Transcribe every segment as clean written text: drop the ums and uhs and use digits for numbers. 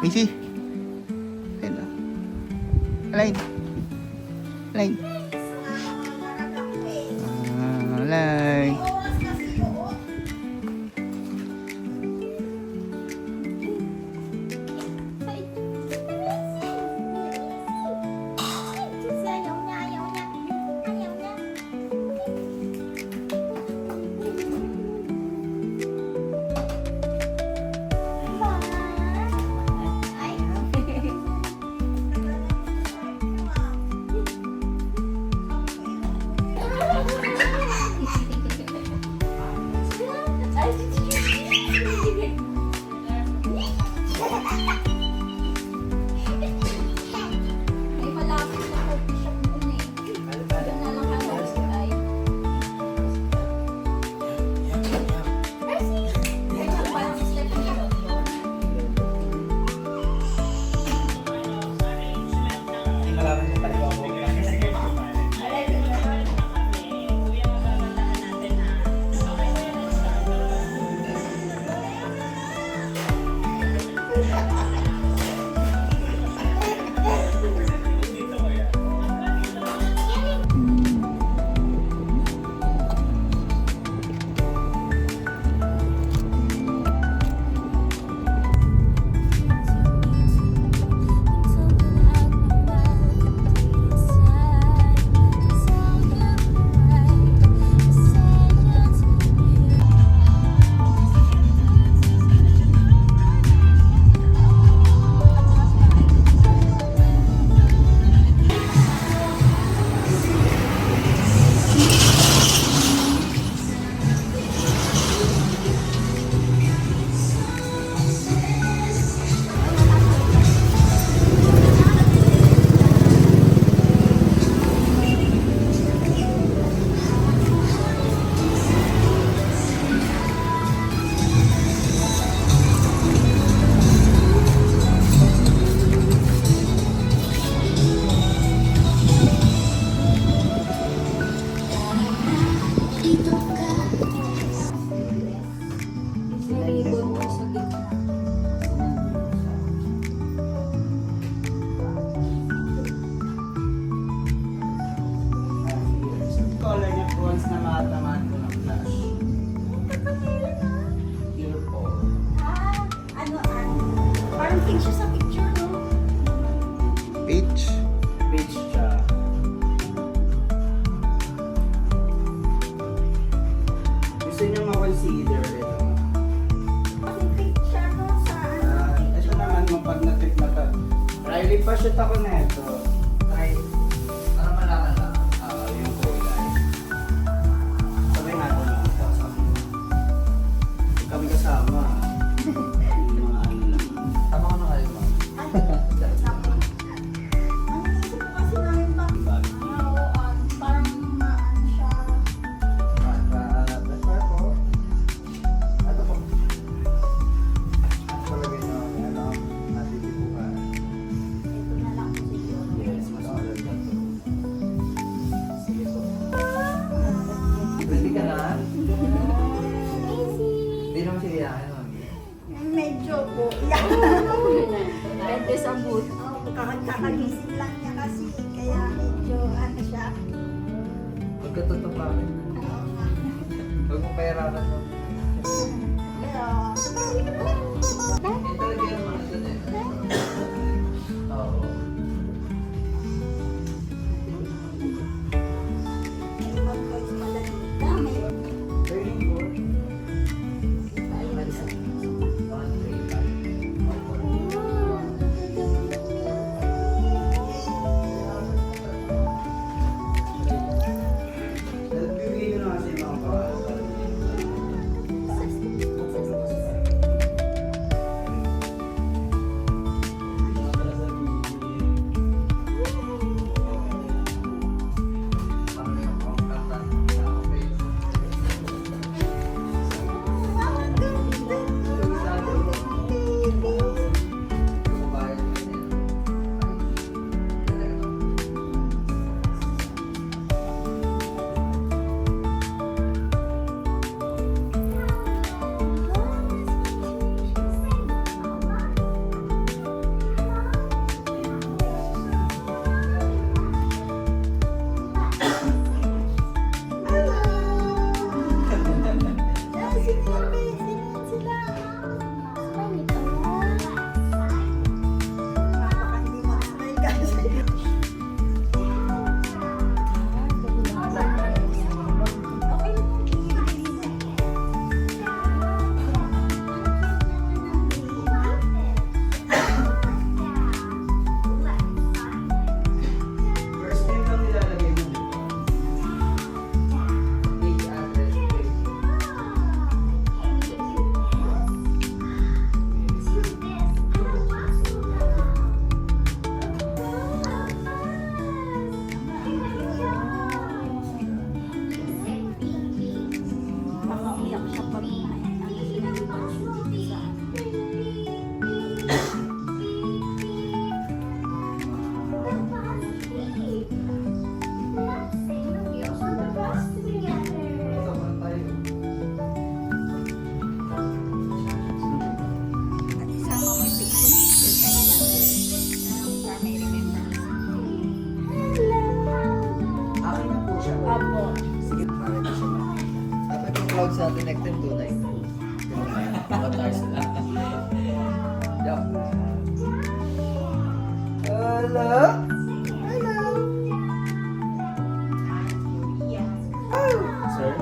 Missy. Ayun o. Alain. Alain. Alain. Color niya bronze na matamaan ko ng flash. Beautiful. Parang pink siya sa picture, no? Peach. Beach siya. Gusto niyo ma-consider ito. Kasi pink siya, no? Sa Ito naman mapag na-trip na to. Riley pa shoot ako na ito. Try. Para malaman lang. Yung kulay. Sabay natin lang ito. Kami kasama. Yung mga ano lang. Tama ko na kayo, ma'am. ang isip ko kasi namin ba? Parang maan siya. That's why po. Ito po. Palagay nyo, ano, natitipuhan. Ito na lang po siguro. Yes, mas order na to. Sige po. Ah, Ready ka na? Easy. Hindi naman siya iyakin, mami. Medyo po. Yeah. Pwede sa boot. Kakagising lang niya kasi. Kaya medyo ano siya. Huwag ka tutupakin. Huwag mo pahirapan mo. Pero, Ito talaga yung mga ito na yun. Oo. mag-voice pala dito. May Turning board. Nagbibigay ko na kasi yung mga pangalan. ayos na. Joke. Hello? Sir,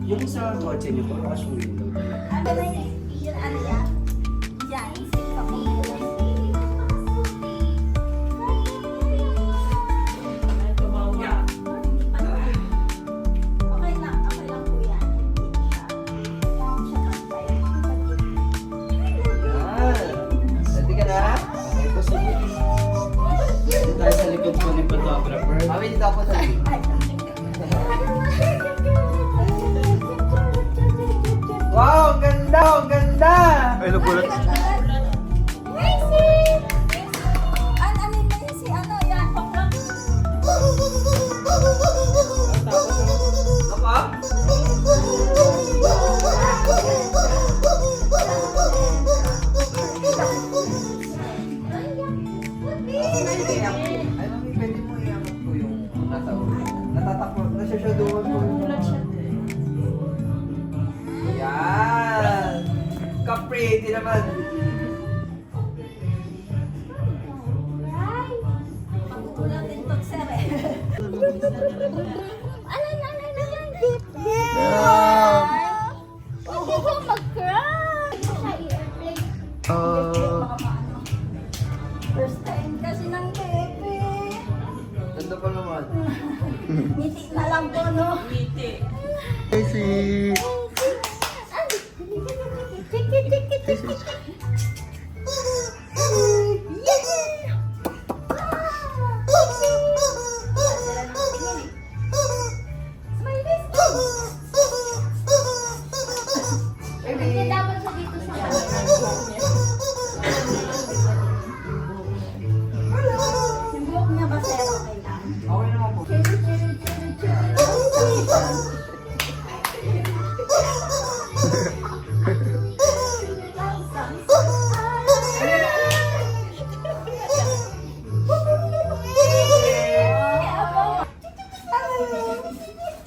yung sa kotse niyo po, bukas yung window talaga. Ano na yun? Ano yan? Yan. Okay lang po yan. Siya pantay. Ready ka na? Okay po, sige. Dito tayo sa likod po ng photographer. Mami, dito ako sa likod. Wow, ang ganda! Ang ganda! Ay, nagulat. Amazing! Ano na yun si ano? Yan, paklak. Apa? Ay, mami, pwede mo iangat ko yung nasa ulo. Natatakot. Nasyasyaduhan ko yung yan! Ka-pretty naman! Pagkukulang din to, sir eh. Wow. Hindi ko mag-cry. First time kasi ng baby. Ganda pa naman. Ngiti na lang po, no? Hey, sweet. Hey, sweet. Dapat sa dito sa yung buhok niya ba sir? Okay lang. Okay naman po.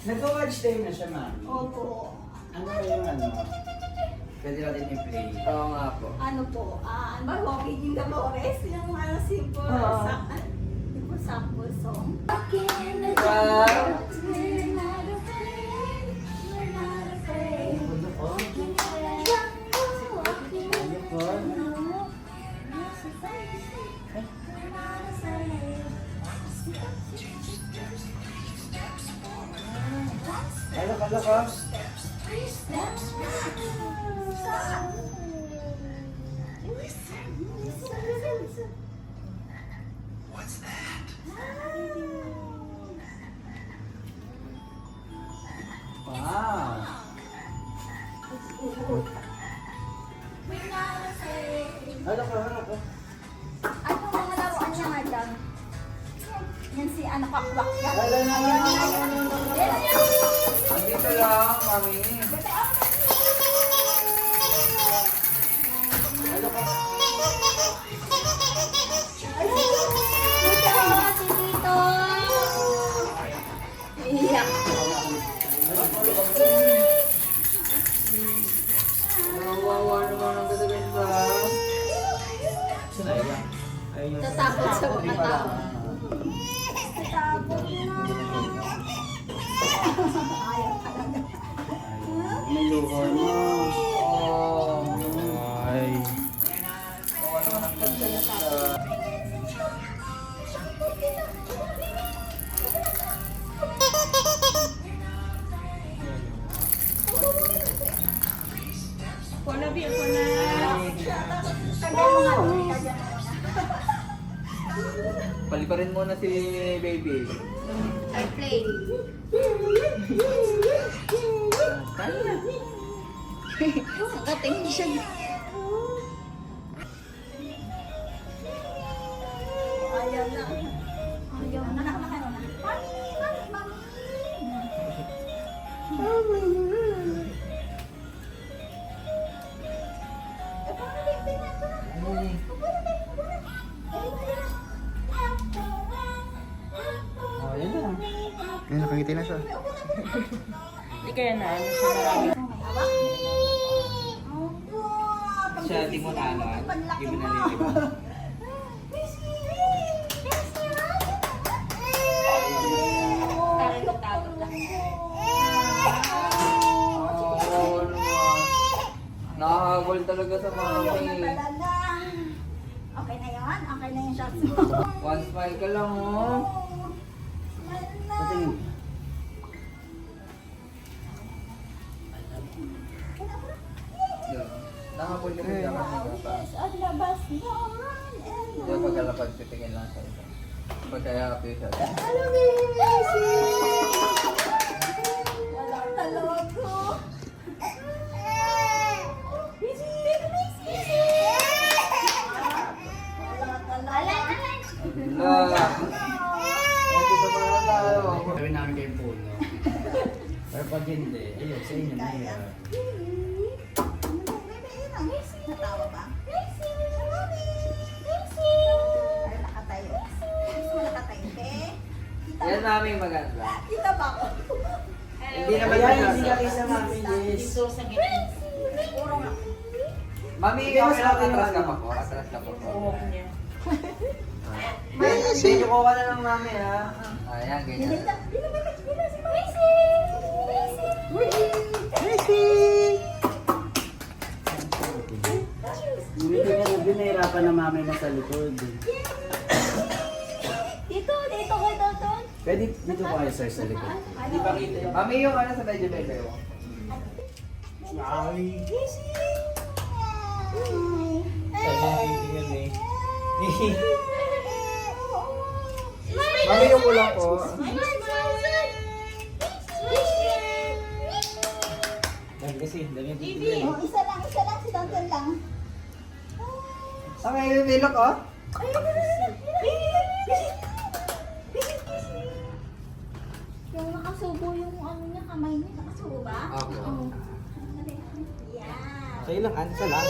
Nag-watch time na siya, ma'am. Opo. Ano ba yung ano? Pwede natin i-play. Oo nga po. Ano po? Ano ba? Walking in the forest? Yung simple Oo. simple sample song. Wow! Kala ka? Wow! Hala ka, hala ka. Ano mga laruan niya, madam? Yan si ano, kakwak yan. Hala na, hala na, hala na. Yan, yan. Andito lang, mami. Hala ka. Dito, ate dito. Iyak. Wawa naman ang ganda-ganda. Sinaya. Ayun. Tatakot sa mga tao. Tapos na. Ayaw talaga. May luha na. Oh. Ay. Wawa naman ang ganda-ganda. Tagal mo nga doon, tagal mo. Paliparin muna si baby. I play. Nakatingin siya. Ayaw na. Ayaw na. Anak na. Oh, yun na. Ay, nakangiti na siya. Hindi kaya na ano siya marami. Hawak. siya, di mo na ano. Di mo na liliba. Takot lang. Oo naman. Nakahabol talaga sa mami. Okay na yan? Okay na yung shots mo? One smile ka lang, oh. Patingin. Nakahabol ka rin naman. Ang labas naman. Hindi pagkalapag, titingin lang sa isa. Pagkaya-happy siya. Alam mo, Messi! Wala talaga. Messi! Messi! Wala talaga. Hindi pa pala tayo. Gawin namin kayong puno. Pero pag hindi, ayun, sa inyo na yun. Natawa ba? Ay, nakatayo. Gusto mo nakatayo, te? Kita Yan ba? mami maganda. Kita ba ako? Hindi naman Ayan, maganda. hindi kami sa mami, Liz. Puro nga. Mami, okay lang, atras ka pa po. Atras ka pa po. Medyo ko ka na lang mami ha. Ayan, ganyan. Bilis na si Messi! Messi! Hindi ka binahirapan na mami mo sa likod. Dito kayo doon. Pwede dito ko kayo sir sa likod. Hindi pa kita yun. Mami, yung ano sa medyo bebe mo. Messi! Mami, yung kulang po. Dami kasi, dami yung Oh, isa lang si Danton lang. Okay, yung bilok oh. Yung nakasubo yung ano niya, kamay niya, nakasubo ba? Okay. Yeah. Kayo lang, ano sa lang.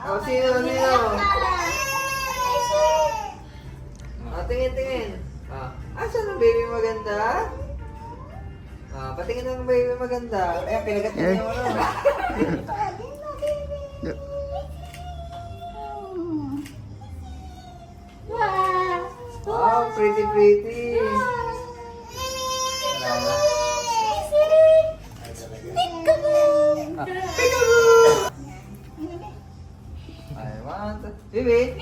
Oh, sino? Ah, tingin. Asan ang baby maganda? Patingin ng baby maganda. Ayan, pinagat niya yung ano. Wow, pretty. I want to... Baby!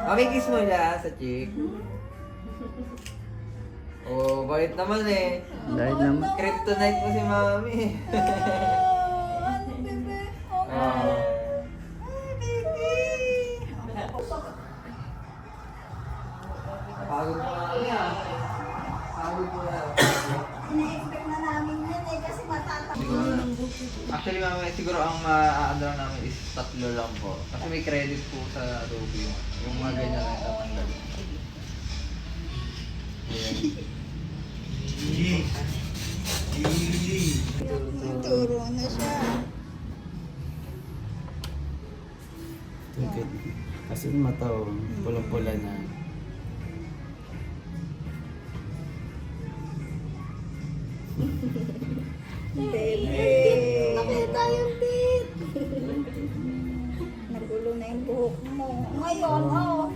Mami, kiss mo siya sa cheek. Oh, bait naman eh. Dahil naman. Kryptonite mo si mami. Oh. Pagod mo mami ah. Pagod mo na. Ina-expect na namin yun eh kasi matatawa. Actually, mami, siguro ang ma-ano lang namin is 3 lang po. Kasi may credit po sa Ruby. Yung mga ganyan na tatanggal. Ayan. Turo na siya. Tungkit. Kasi yung mata, oh, pulang-pula na. Nakita yung tit. Nagulo na yung buhok mo. Ngayon, oh.